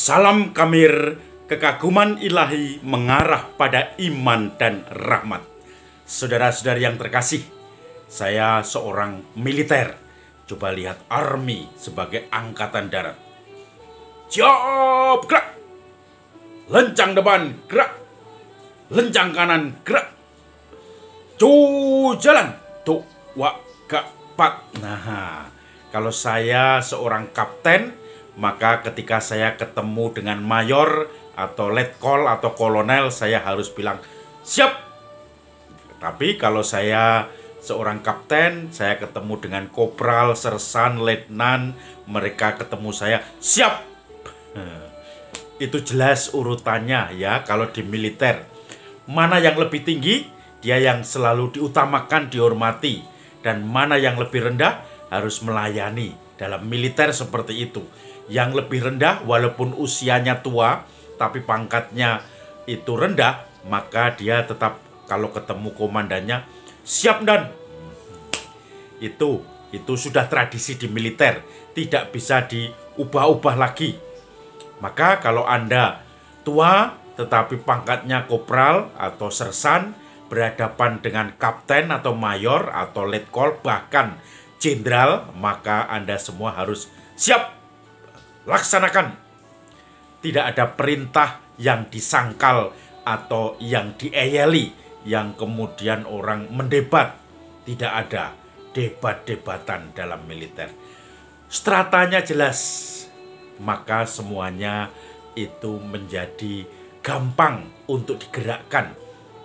Salam Kamir, kekaguman ilahi mengarah pada iman dan rahmat. Saudara-saudari yang terkasih, saya seorang militer. Coba lihat army sebagai angkatan darat. Siap, gerak. Lencang depan, gerak. Lencang kanan, gerak. Jalan. Tuh, pat. Nah, kalau saya seorang kapten, maka ketika saya ketemu dengan mayor atau letkol atau kolonel, saya harus bilang siap. Tapi kalau saya seorang kapten, saya ketemu dengan kopral, sersan, letnan, mereka ketemu saya siap. Itu jelas urutannya ya. Kalau di militer, mana yang lebih tinggi, dia yang selalu diutamakan, dihormati. Dan mana yang lebih rendah, harus melayani. Dalam militer seperti itu. Yang lebih rendah walaupun usianya tua tapi pangkatnya itu rendah, maka dia tetap kalau ketemu komandannya siap dan itu sudah tradisi di militer, tidak bisa diubah-ubah lagi. Maka kalau Anda tua tetapi pangkatnya kopral atau sersan berhadapan dengan kapten atau mayor atau letkol bahkan jenderal, maka Anda semua harus siap. Laksanakan. Tidak ada perintah yang disangkal atau yang dieyeli, yang kemudian orang mendebat. Tidak ada debat-debatan dalam militer. Stratanya jelas, maka semuanya itu menjadi gampang untuk digerakkan.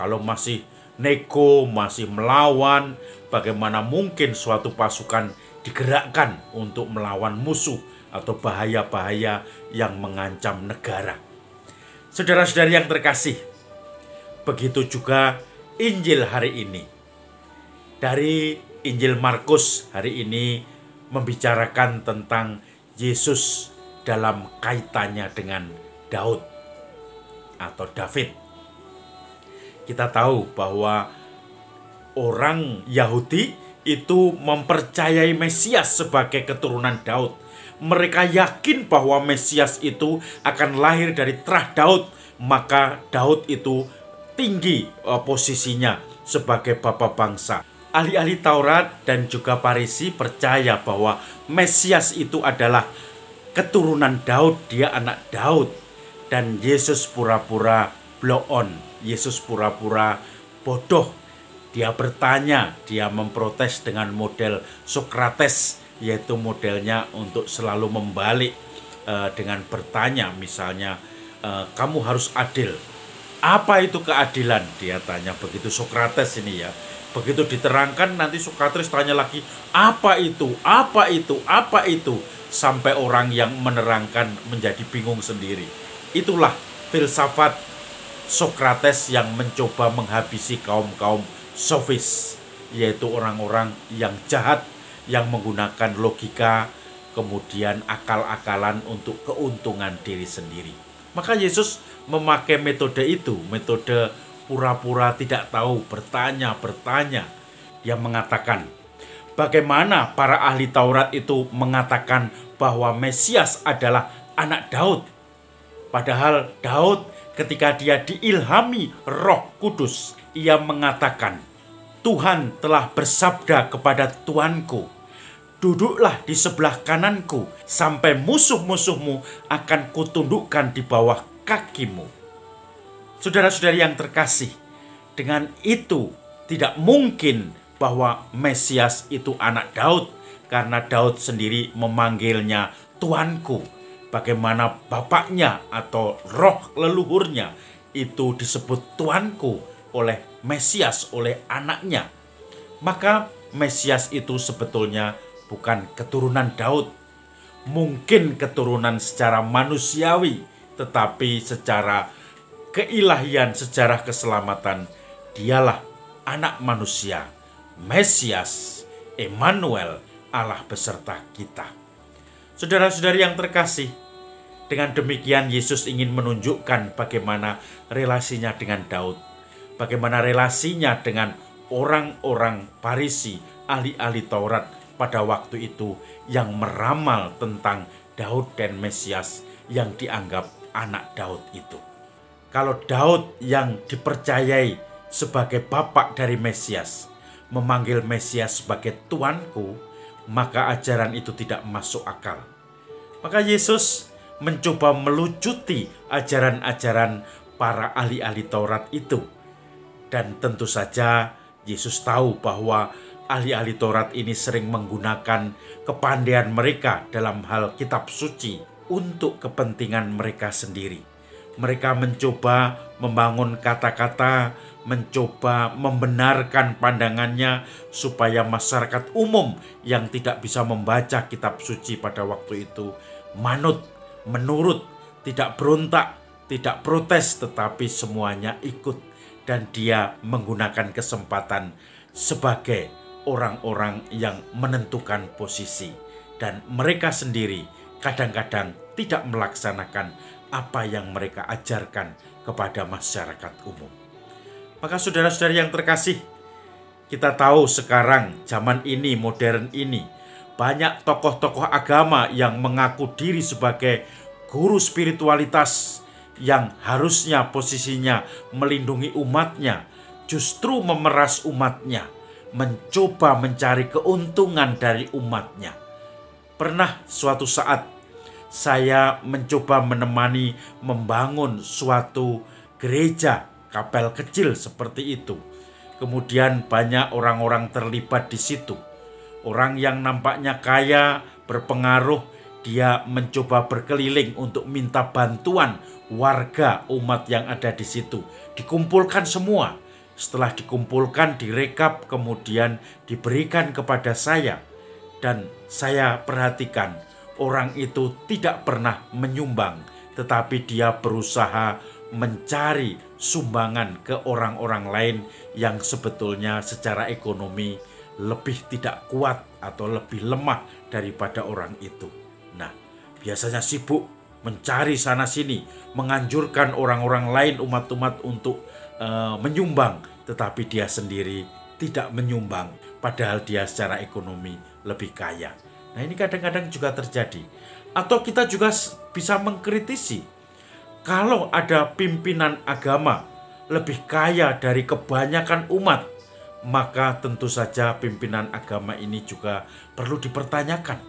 Kalau masih nego, masih melawan, bagaimana mungkin suatu pasukan digerakkan untuk melawan musuh atau bahaya-bahaya yang mengancam negara. Saudara-saudari yang terkasih, begitu juga Injil hari ini. Dari Injil Markus hari ini membicarakan tentang Yesus dalam kaitannya dengan Daud atau David. Kita tahu bahwa orang Yahudi itu mempercayai Mesias sebagai keturunan Daud. Mereka yakin bahwa Mesias itu akan lahir dari terah Daud, maka Daud itu tinggi posisinya sebagai bapa bangsa. Ahli-ahli Taurat dan juga Farisi percaya bahwa Mesias itu adalah keturunan Daud, dia anak Daud. Dan Yesus pura-pura blow on, Yesus pura-pura bodoh. Dia bertanya, dia memprotes dengan model Sokrates, yaitu modelnya untuk selalu membalik dengan bertanya, misalnya kamu harus adil. Apa itu keadilan? Dia tanya begitu Sokrates ini ya. Begitu diterangkan nanti Sokrates tanya lagi, apa itu? Apa itu? Apa itu? Sampai orang yang menerangkan menjadi bingung sendiri. Itulah filsafat Sokrates yang mencoba menghabisi kaum-kaum sofis, yaitu orang-orang yang jahat, yang menggunakan logika, kemudian akal-akalan untuk keuntungan diri sendiri. Maka Yesus memakai metode itu, metode pura-pura tidak tahu, bertanya. Dia mengatakan, bagaimana para ahli Taurat itu mengatakan bahwa Mesias adalah anak Daud. Padahal Daud ketika dia diilhami Roh Kudus, ia mengatakan, Tuhan telah bersabda kepada Tuanku, duduklah di sebelah kananku, sampai musuh-musuhmu akan kutundukkan di bawah kakimu. Saudara-saudari yang terkasih, dengan itu tidak mungkin bahwa Mesias itu anak Daud, karena Daud sendiri memanggilnya Tuanku. Bagaimana bapaknya atau roh leluhurnya itu disebut Tuanku oleh Mesias, oleh anaknya. Maka Mesias itu sebetulnya bukan keturunan Daud. Mungkin keturunan secara manusiawi, tetapi secara keilahian, sejarah keselamatan, dialah anak manusia, Mesias, Emmanuel, Allah beserta kita. Saudara-saudari yang terkasih, dengan demikian Yesus ingin menunjukkan bagaimana relasinya dengan Daud, bagaimana relasinya dengan orang-orang Farisi, ahli-ahli Taurat pada waktu itu yang meramal tentang Daud dan Mesias yang dianggap anak Daud itu. Kalau Daud yang dipercayai sebagai bapak dari Mesias memanggil Mesias sebagai Tuanku, maka ajaran itu tidak masuk akal. Maka Yesus mencoba melucuti ajaran-ajaran para ahli-ahli Taurat itu. Dan tentu saja Yesus tahu bahwa ahli-ahli Taurat ini sering menggunakan kepandaian mereka dalam hal kitab suci untuk kepentingan mereka sendiri. Mereka mencoba membangun kata-kata, mencoba membenarkan pandangannya supaya masyarakat umum yang tidak bisa membaca kitab suci pada waktu itu manut, menurut, tidak berontak, tidak protes, tetapi semuanya ikut. Dan dia menggunakan kesempatan sebagai orang-orang yang menentukan posisi. Dan mereka sendiri kadang-kadang tidak melaksanakan apa yang mereka ajarkan kepada masyarakat umum. Maka saudara-saudara yang terkasih, kita tahu sekarang zaman ini, modern ini, banyak tokoh-tokoh agama yang mengaku diri sebagai guru spiritualitas yang harusnya posisinya melindungi umatnya, justru memeras umatnya, mencoba mencari keuntungan dari umatnya. Pernah suatu saat saya mencoba menemani membangun suatu gereja, kapel kecil seperti itu. Kemudian banyak orang-orang terlibat di situ. Orang yang nampaknya kaya, berpengaruh, dia mencoba berkeliling untuk minta bantuan warga umat yang ada di situ. Dikumpulkan semua. Setelah dikumpulkan, direkap, kemudian diberikan kepada saya. Dan saya perhatikan, orang itu tidak pernah menyumbang, tetapi dia berusaha mencari sumbangan ke orang-orang lain yang sebetulnya secara ekonomi lebih tidak kuat atau lebih lemah daripada orang itu. Nah, biasanya sibuk mencari sana-sini, menganjurkan orang-orang lain, umat-umat untuk menyumbang, tetapi dia sendiri tidak menyumbang, padahal dia secara ekonomi lebih kaya. Nah, ini kadang-kadang juga terjadi. Atau kita juga bisa mengkritisi, kalau ada pimpinan agama lebih kaya dari kebanyakan umat, maka tentu saja pimpinan agama ini juga perlu dipertanyakan.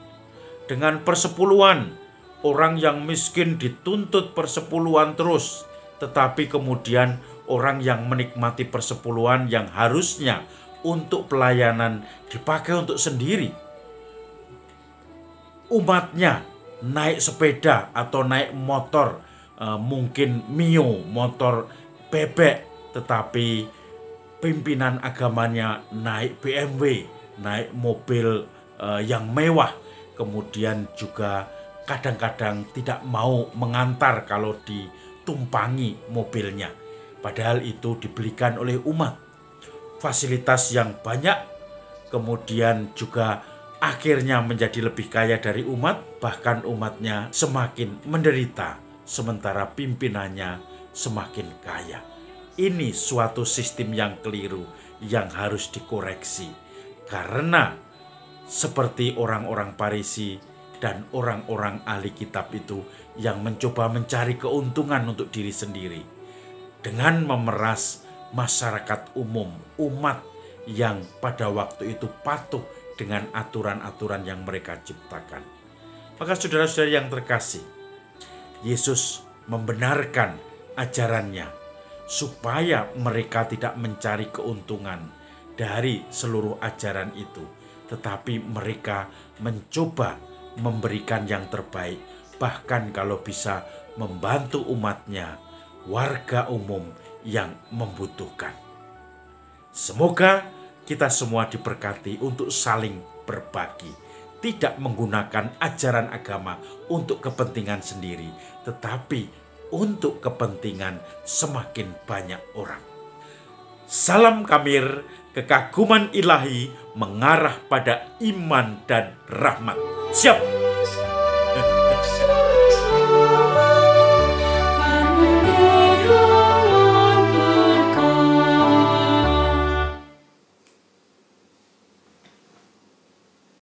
Dengan persepuluhan, orang yang miskin dituntut persepuluhan terus, tetapi kemudian orang yang menikmati persepuluhan yang harusnya untuk pelayanan dipakai untuk sendiri. Umatnya naik sepeda atau naik motor, mungkin Mio, motor bebek, tetapi pimpinan agamanya naik BMW, naik mobil yang mewah. Kemudian juga kadang-kadang tidak mau mengantar kalau ditumpangi mobilnya. Padahal itu dibelikan oleh umat. Fasilitas yang banyak, kemudian juga akhirnya menjadi lebih kaya dari umat, bahkan umatnya semakin menderita, sementara pimpinannya semakin kaya. Ini suatu sistem yang keliru yang harus dikoreksi. Karena seperti orang-orang Farisi dan orang-orang ahli kitab itu yang mencoba mencari keuntungan untuk diri sendiri dengan memeras masyarakat umum, umat yang pada waktu itu patuh dengan aturan-aturan yang mereka ciptakan. Maka saudara-saudara yang terkasih, Yesus membenarkan ajarannya supaya mereka tidak mencari keuntungan dari seluruh ajaran itu, tetapi mereka mencoba memberikan yang terbaik, bahkan kalau bisa membantu umatnya, warga umum yang membutuhkan. Semoga kita semua diberkati untuk saling berbagi, tidak menggunakan ajaran agama untuk kepentingan sendiri, tetapi untuk kepentingan semakin banyak orang. Salam Kamir, kekaguman ilahi mengarah pada iman dan rahmat. Siap!